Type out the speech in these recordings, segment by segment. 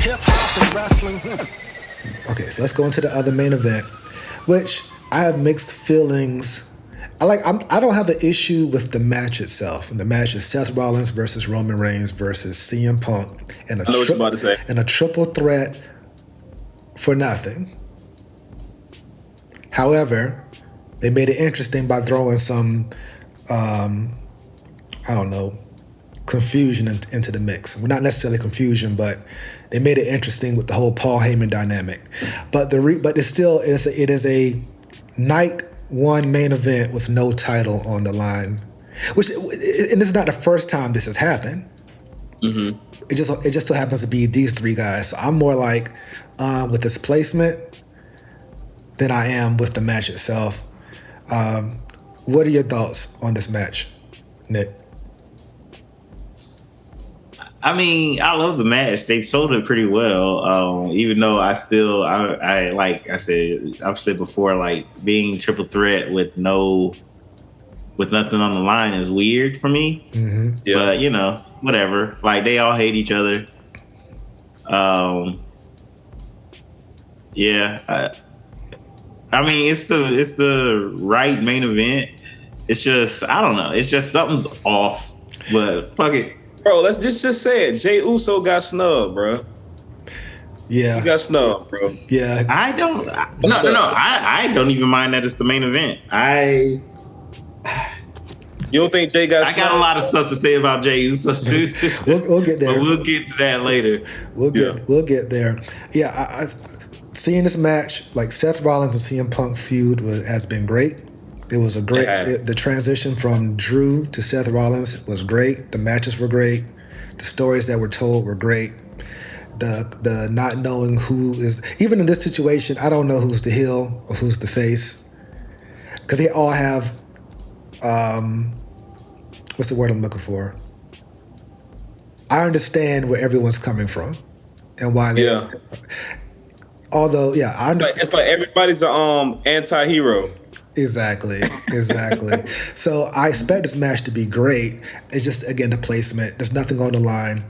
hip hop and wrestling. Okay, so let's go into the other main event, which I have mixed feelings. I don't have an issue with the match itself. And the match is Seth Rollins versus Roman Reigns versus CM Punk in I know what you're about to say. in a triple threat for nothing. However, they made it interesting by throwing some, confusion into the mix. Well, not necessarily confusion, but they made it interesting with the whole Paul Heyman dynamic. But it is a night one main event with no title on the line, and it's not the first time this has happened. Mm-hmm. It just so happens to be these three guys. So I'm more like with this placement than I am with the match itself. What are your thoughts on this match, Nick? I mean, I love the match. They sold it pretty well. Even though I've said before, like being triple threat with nothing on the line is weird for me. Mm-hmm. Yeah. But whatever. Like they all hate each other. Yeah. I mean, it's the right main event. It's just, I don't know. It's just something's off. But fuck it. Bro, let's just say it. Jey Uso got snubbed, bro. Yeah. He got snubbed, bro. Yeah. I don't even mind that it's the main event. You don't think Jay got snubbed? I got a lot of stuff to say about Jey Uso too. We'll get there. But we'll get to that later. We'll get there. Yeah, I seeing this match, like Seth Rollins and CM Punk feud has been great. It was a great. The transition from Drew to Seth Rollins was great. The matches were great. The stories that were told were great. The not knowing who is, even in this situation, I don't know who's the heel or who's the face, because they all have what's the word I'm looking for? I understand where everyone's coming from and why they. Yeah. Although, yeah, I understand. It's like everybody's an anti-hero. Exactly. So I expect this match to be great. It's just, again, the placement. There's nothing on the line.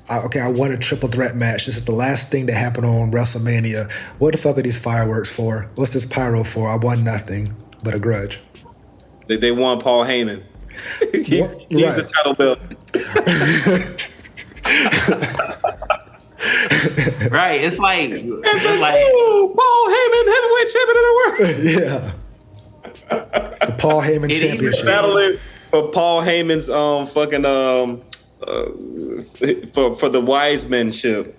I won a triple threat match. This is the last thing that happened on WrestleMania. What the fuck are these fireworks for? What's this pyro for? I won nothing but a grudge. They won Paul Heyman. He's the title belt. Right. It's like Paul Heyman, heavyweight champion of the world. Yeah. The Paul Heyman Championship. Battling for Paul Heyman's for the Wisemanship.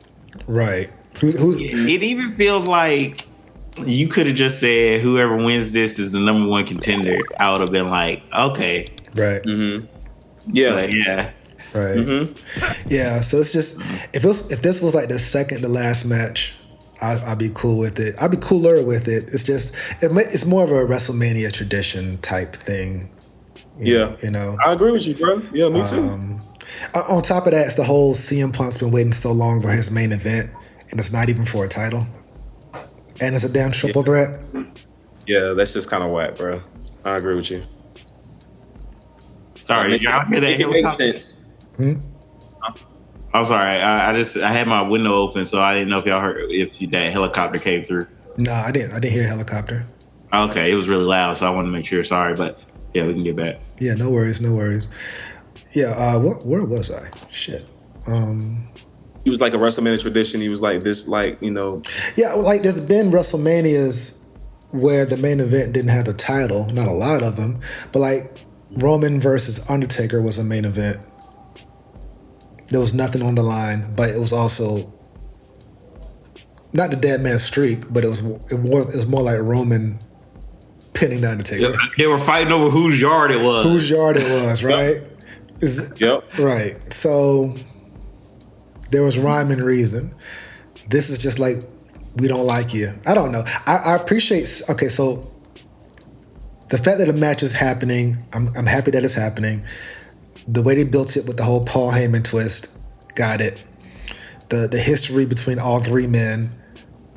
Right. It even feels like you could have just said whoever wins this is the number one contender. I would have been like, okay. Right. Mm-hmm. Yeah. But yeah. Right. Mm-hmm. Yeah. So it's just, if this was like the second to last match, I'd be cool with it. I'd be cooler with it. It's just, it's more of a WrestleMania tradition type thing. You know. I agree with you, bro. Yeah, me too. On top of that, it's the whole CM Punk's been waiting so long for his main event, and it's not even for a title. And it's a damn triple threat. Yeah, that's just kind of whack, bro. I agree with you. Sorry, did y'all hear that? It makes sense. I'm sorry. I had my window open, so I didn't know if y'all heard if that helicopter came through. No, I didn't. I didn't hear a helicopter. Okay, it was really loud, so I wanted to make sure. Sorry, but yeah, we can get back. Yeah, no worries. Yeah, where was I? Shit. He was like a WrestleMania tradition. He was like this, Yeah, like there's been WrestleManias where the main event didn't have a title. Not a lot of them, but like Roman versus Undertaker was a main event. There was nothing on the line, but it was also not the dead man streak, but it was more like Roman pinning the Undertaker. They were fighting over whose yard it was. Right? Yep. Right. So there was rhyme and reason. This is just like, we don't like you. I don't know. I appreciate. Okay, so the fact that the match is happening, I'm happy that it's happening. The way they built it with the whole Paul Heyman twist, got it. The history between all three men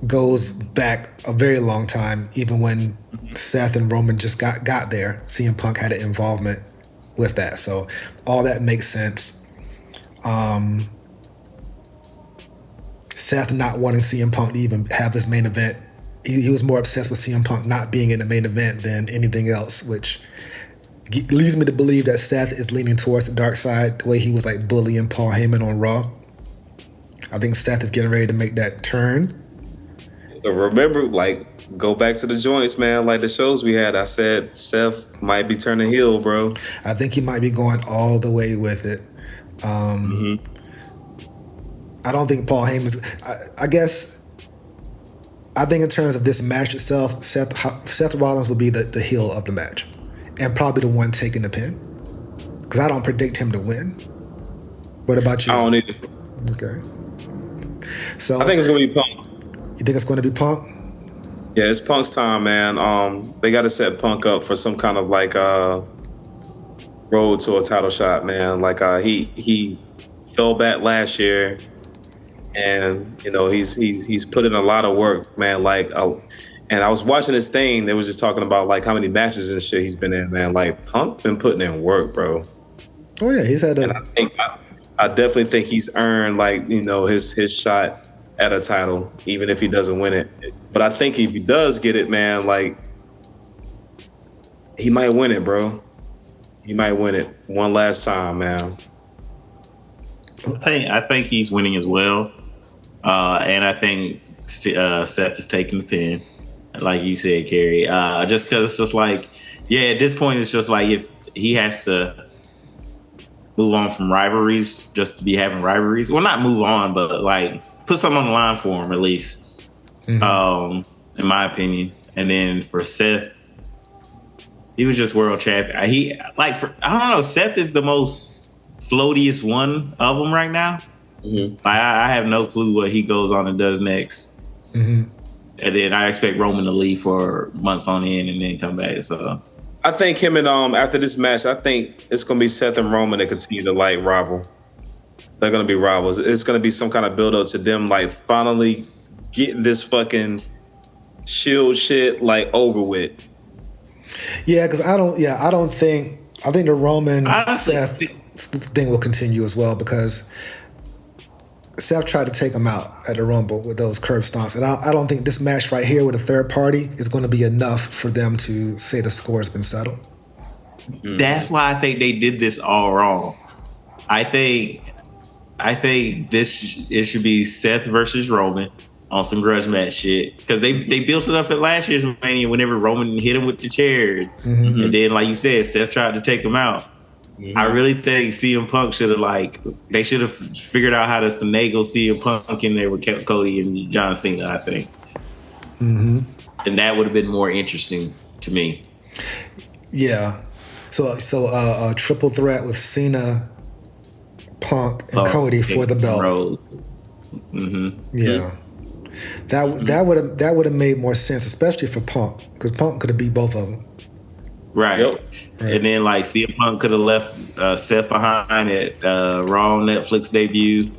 goes back a very long time. Even when Seth and Roman just got there, CM Punk had an involvement with that. So all that makes sense. Seth not wanting CM Punk to even have this main event. He was more obsessed with CM Punk not being in the main event than anything else, which leads me to believe that Seth is leaning towards the dark side, the way he was like bullying Paul Heyman on Raw. I think Seth is getting ready to make that turn. But remember, like, go back to the joints, man. Like the shows we had, I said Seth might be turning heel, bro. I think he might be going all the way with it. I don't think Paul Heyman's. I think in terms of this match itself, Seth Rollins will be the heel of the match, and probably the one taking the pin. Because I don't predict him to win. What about you? I don't either. Okay. So I think it's gonna be Punk. You think it's going to be Punk? Yeah, it's Punk's time, man. They got to set Punk up for some kind of like road to a title shot, man. Like he fell back last year. And you know he's put in a lot of work, man. Like, and I was watching this thing. They was just talking about like how many matches and shit he's been in, man. Like Punk been putting in work, bro. Oh yeah, he's had. And I definitely think he's earned like his shot at a title, even if he doesn't win it. But I think if he does get it, man, like he might win it, bro. He might win it one last time, man. I think he's winning as well. And I think Seth is taking the pin, like you said, Kerry. Just because it's just like, yeah, at this point, it's just like if he has to move on from rivalries just to be having rivalries. Well, not move on, but like put something on the line for him at least, in my opinion. And then for Seth, he was just world champion. I don't know, Seth is the most floatiest one of them right now. I have no clue what he goes on and does next. And then I expect Roman to leave for months on end and then come back. So I think him and after this match, I think it's gonna be Seth and Roman that continue to like rival. They're gonna be rivals. It's gonna be some kind of build up to them like finally getting this fucking Shield shit like over with. Yeah, because I think the Roman Seth thing will continue as well, because Seth tried to take him out at the Rumble with those curb stomps. And I don't think this match right here with a third party is going to be enough for them to say the score has been settled. That's why I think they did this all wrong. I think it should be Seth versus Roman on some grudge match shit. Because they built it up at last year's Mania whenever Roman hit him with the chair. And then, like you said, Seth tried to take him out. I really think CM Punk should have figured out how to finagle CM Punk in there with Cody and John Cena, I think. And that would have been more interesting to me. Yeah. So a triple threat with Cena, Punk, and Cody for the belt. Yeah. That would have made more sense, especially for Punk, because Punk could have beat both of them. Right. Yep. And then like CM Punk could have left Seth behind at Raw Netflix debut,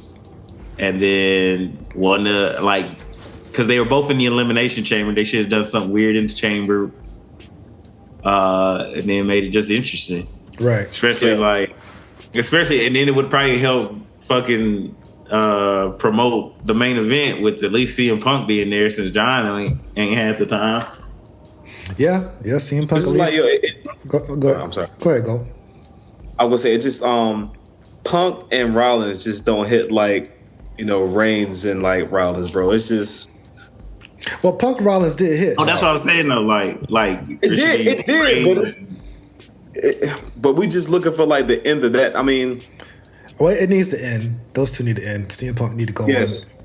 and then because they were both in the Elimination Chamber, they should have done something weird in the chamber, and then made it just interesting. Right. Especially, and then it would probably help fucking promote the main event with at least CM Punk being there, since John ain't had the time. Yeah, CM Punk. Go. I'm sorry. Go ahead, go. I was gonna say it just Punk and Rollins just don't hit like Reigns and like Rollins, bro. It's just Punk Rollins did hit. Oh, that's what I was saying though. Like it did, but we just looking for like the end of that. I mean, it needs to end. Those two need to end. CM Punk need to go on. Needs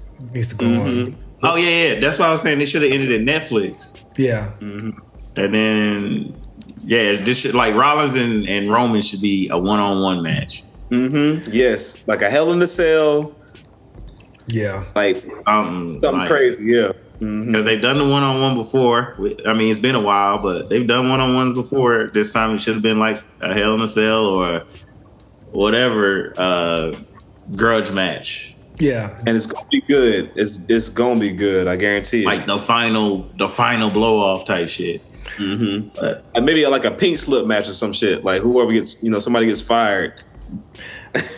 to go on. Oh yeah. That's why I was saying they should have ended at Netflix. Yeah. And then, this should, like Rollins and Roman should be a one-on-one match. Yes, like a Hell in a Cell. Yeah, like something crazy. Yeah, because they've done the one-on-one before. I mean, it's been a while, but they've done one-on-ones before. This time it should have been like a Hell in a Cell or whatever grudge match. Yeah, and it's gonna be good. It's gonna be good. I guarantee it. Like the final blow off type shit. Maybe like a pink slip match or some shit. Like whoever gets, somebody gets fired.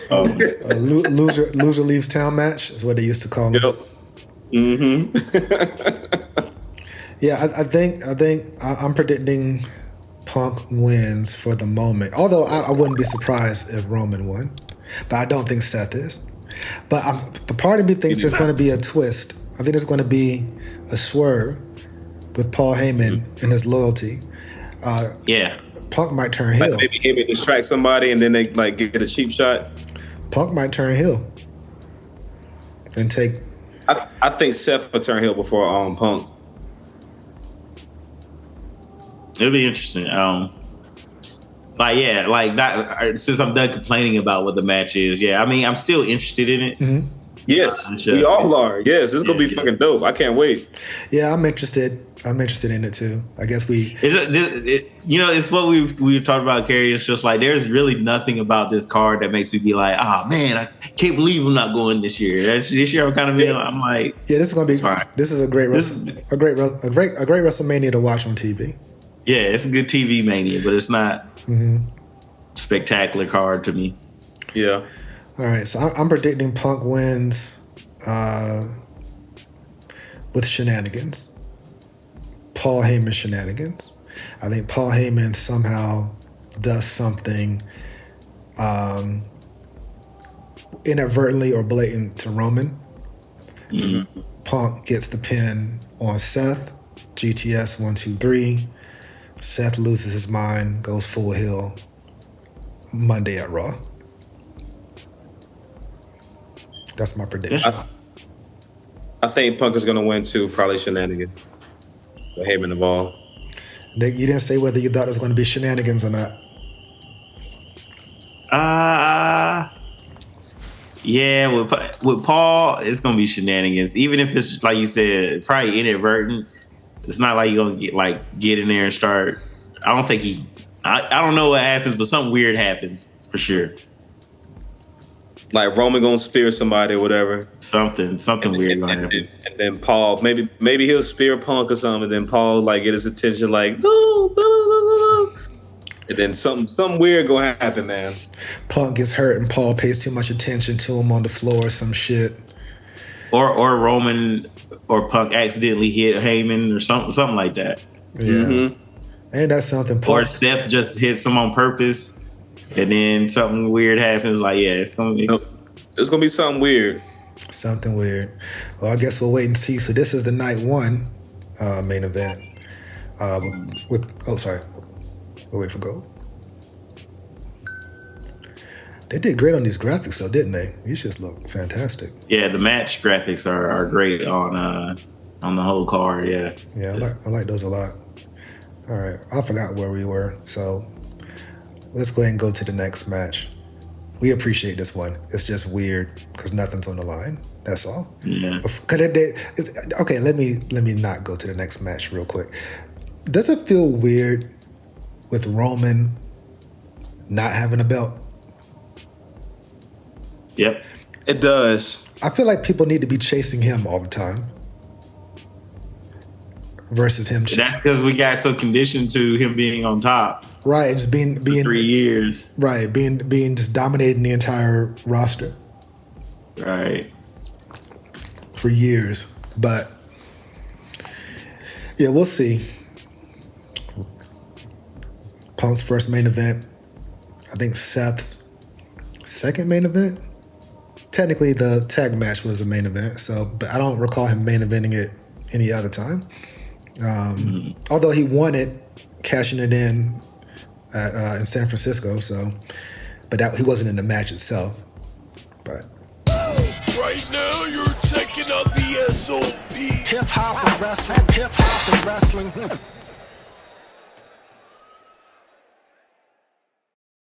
Loser leaves town match is what they used to call them. Mm-hmm. Yeah, I think I'm predicting Punk wins for the moment. Although I wouldn't be surprised if Roman won, but I don't think Seth is. But part of me thinks there's going to be a twist. I think there's going to be a swerve with Paul Heyman and his loyalty. Yeah. Punk might turn heel. Like maybe Heyman distract somebody and then they like get a cheap shot. Punk might turn heel and take. I think Seth will turn heel before Punk. It'll be interesting. Since I'm done complaining about what the match is, yeah, I mean, I'm still interested in it. Mm-hmm. Yes, we all are. Yes, it's gonna be fucking dope. I can't wait. Yeah, I'm interested. I'm interested in it too. I guess it's what we were talking about, Kerry. It's just like there's really nothing about this card that makes me be like, oh man, I can't believe I'm not going this year. This year I'm kind of being, I'm like, yeah, this is gonna be fine. This is a great WrestleMania to watch on TV. Yeah, it's a good TV mania, but it's not spectacular card to me. Yeah. All right, so I'm predicting Punk wins with shenanigans. Paul Heyman shenanigans. I think Paul Heyman somehow does something inadvertently or blatant to Roman. Mm-hmm. Punk gets the pin on Seth. GTS 1, 2, 3. Seth loses his mind, goes full heel Monday at Raw. That's my prediction. I think Punk is going to win too, probably shenanigans. With Heyman involved. Nick, you didn't say whether you thought it was going to be shenanigans or not. Yeah, with Paul, it's going to be shenanigans. Even if it's, like you said, probably inadvertent. It's not like you're going to get in there and start. I don't think I don't know what happens, but something weird happens for sure. Like Roman gonna spear somebody or whatever. Something weird gonna happen. And then Paul, maybe he'll spear Punk or something, and then Paul like get his attention like boo, boo, boo, boo. And then something weird gonna happen, man. Punk gets hurt and Paul pays too much attention to him on the floor or some shit. Or Roman or Punk accidentally hit Heyman or something like that. Yeah. Mm-hmm. And that's something Paul. Or Seth just hits him on purpose. And then something weird happens. Like, yeah, it's gonna be something weird. Something weird. Well, I guess we'll wait and see. So this is the night one main event. We'll wait for gold. They did great on these graphics, though, didn't they? These just look fantastic. Yeah, the match graphics are great on the whole card. Yeah. Yeah, I like those a lot. All right, I forgot where we were, so. Let's go ahead and go to the next match. We appreciate this one. It's just weird because nothing's on the line. That's all. Yeah. Okay, let me not go to the next match real quick. Does it feel weird with Roman not having a belt? Yep, it does. I feel like people need to be chasing him all the time versus him. That's because we got so conditioned to him being on top. Right, just being 3 years. Right, being just dominating the entire roster. Right. For years. But yeah, we'll see. Punk's first main event. I think Seth's second main event. Technically the tag match was a main event, but I don't recall him main eventing it any other time. Although he won it, cashing it in in San Francisco, but he wasn't in the match itself. But right now you're checking out VSOP. Hip hop and wrestling.